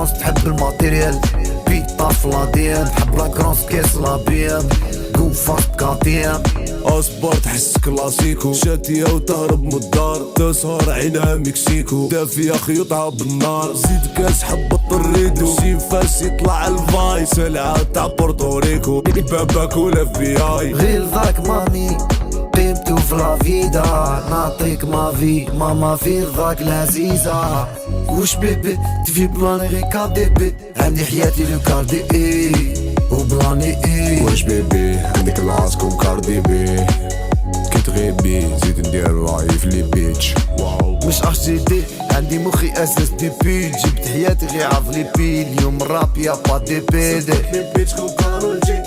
فرونس تحب الماتيريال، بيت طاف لاديان تحب لا كرونس كيس لابيان جو فاست كاتيان. اصبر تحس كلاسيكو، شاتية وتهرب من الدار، تسهر عينها مكسيكو، دافية خيوطها بالنار، زيد كاس حبة الريدو، شي فاس يطلع الفاي، سلعة تاع بورتوريكو، باباك ولا في بي اي. غير ذاك مامي قيمتو في لافيدا، نعطيك مافي ماما في ذاك لذيذة. وش بيبي تفي بلاني غي كاديبي، عندي حياتي لو كاردي اي وبلاني اي. واش بيبي عندك العاسكو كاردي بي، كي تغيبي زيد ندير لايف لي بيتش. واو مش اش جي دي عندي مخي اس اس دي بي، جبت حياتي غي عافلي بي، اليوم الراب يا با دي بي دي. بيتش كون كانو الجي